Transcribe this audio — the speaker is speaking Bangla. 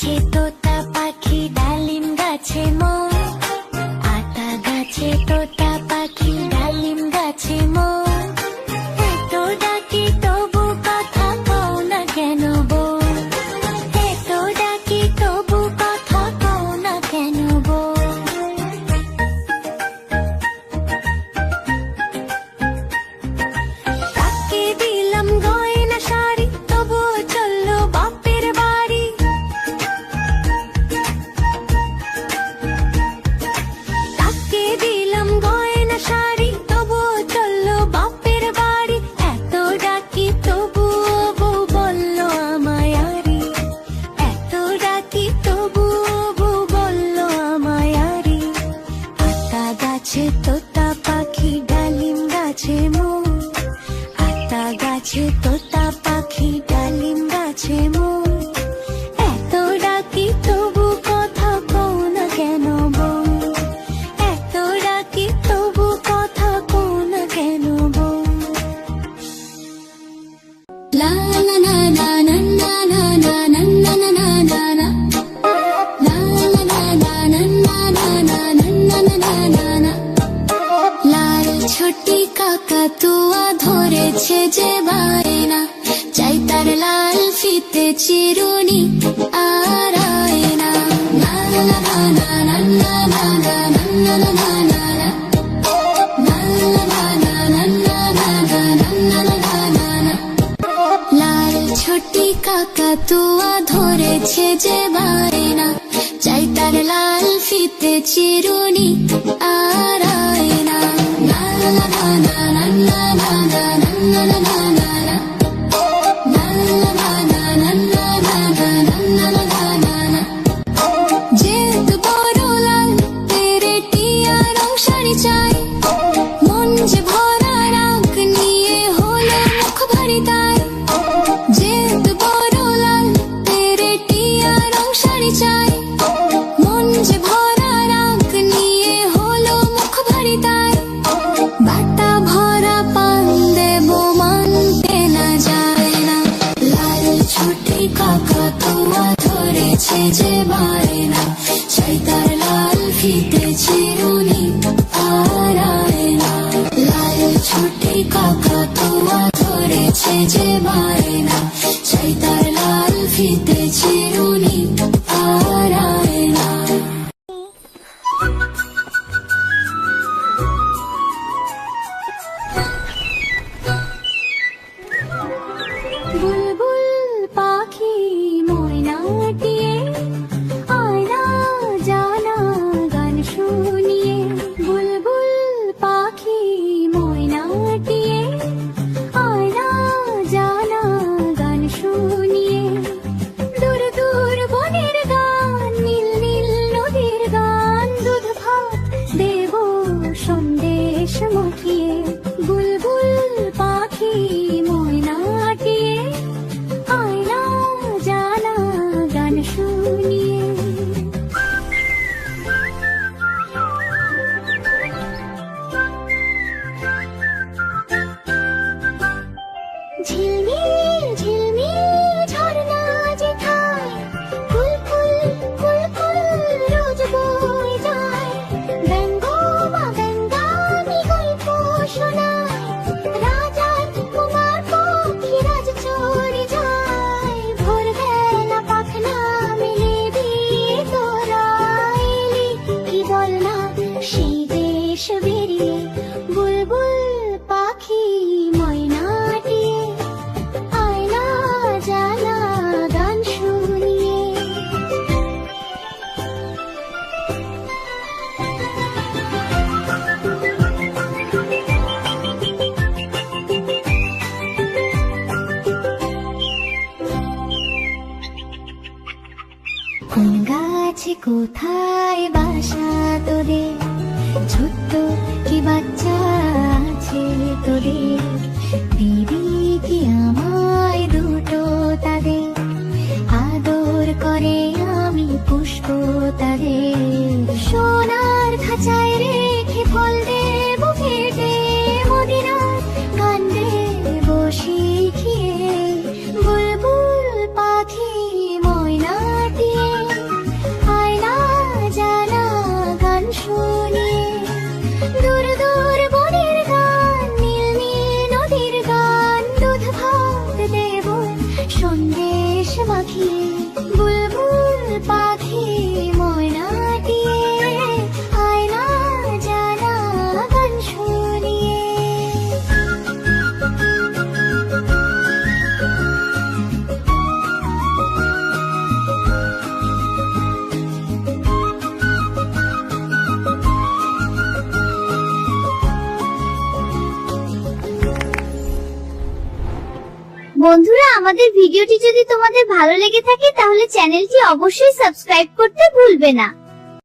গাছে তোতা পাখি ডালিম গাছে মোর, আতা গাছে তোতা পাখি ডালিম গাছে মোর, এত ডাকি তবু কথা কও না কেন বউ, এত ডাকি তবু কথা কও না কেন বউ। তাকে দিলাম গয়না শাড়ি তবুও চললো বাপের বাড়ি, তাকে দিলাম গয়না শাড়ি তবুও চললো বাপের বাড়ি, এত ডাকি তবুও বউ বললো আমায় আরি, এত ডাকি তবুও বউ বললো আমায় আরি। আতা গাছে তোতা পাখি ডালিম গাছে মোর, আতা গাছে তোতা পাখি ডালিম গাছে মোর, এত ডাকি তবু কথা কও না কেন বউ, এত ডাকি তবু কথা কও না কেন বউ। লা লা না না না না না না না না না না না না, লা লা না না না না না না না না না না না। লাল ছোটি কাকাতুয়া ধরেছে যে বায়না, চাই তার লাল ফিতে চিরুনি আর আয়না। না না না না না না না না না না না না না না, না না না না না না না না না না না। লাল ছোটি কাকাতুয়া ধরেছে যে বায়না, চাই তার লাল ফিতে চিরুনি আর আয়না। না না না না না না না না না না না না না, না না না না না না না না না না। যেহেতু বড় লাল তেরে টিয়া রং শাড়ি চাই, মন যে ভরা রাগ নিয়ে হলো মুখ ভারী তাই। যেহেতু বড় লাল তেরে টিয়া রং শাড়ি চাই, মন যে ভরা রাগ নিয়ে হলো মুখ ভারী তাই। বাটা ভরা পান দেব মানতে না যায় না, লাল ছোটি কাকাতুয়া ধরেছে যে বায়না, চাই তার লাল ফিতে চিরুনি আর আয়না। লাল ছোটি কাকাতুয়া ধরেছে যে বায়না, চাই তার লাল ফিতে চিরুনি আর আয়না। বুলবুল পাখি ময়নাটিয়ে আয়না জানা গান শুনিয়ে, বুলবুল পাখি ময়নাটিয়ে আয়না জানা গান শুনিয়ে। দূর দূর বনের গান, নীল নীল নদীর গান, দুধ ভাত দেব সন্দেশ মাখিয়ে। বুলবুল পাখি ময়নাটিয়ে আয়না জানা গান শুনিয়ে। ঝিলমিল ঝিলমিল ঝর্ণা যেথায়, কুলকুল কুলকুল রোজ বয়ে যায়। ব্যঙ্গ বা ব্যঙ্গামি গল্প শোনায়, রাজার কুমার পক্ষী রাজ চড়ে যায়। ভোরবেলা পাখনা মেলে দিয়ে তোরা এলি, কি বল না সেই দেশ বেরিয়ে। বুলবুল পাখি ময়নাটিয়ে আয়না জানা গান শুনিয়ে। কোন গাছে কোথায় বাসা তোদের, ছোট্ট কি বাচ্চা আছে তোদের, দিবি কি আমায় দুটো তাদের, আদর করে আমি পুষ্প তাদের। সোনার খাঁচায় রেখে ফল দেব কেটে, মদিনার গান দেব শিখিয়ে। বুলবুল পাখি ময়নাটিয়ে পাখি ময়নাটি আয়না জানা গান শুনিয়ে। বন্ধুরা, আমাদের ভিডিওটি যদি তোমাদের ভালো লেগে থাকে তাহলে চ্যানেলটি অবশ্যই সাবস্ক্রাইব করতে ভুলবে না।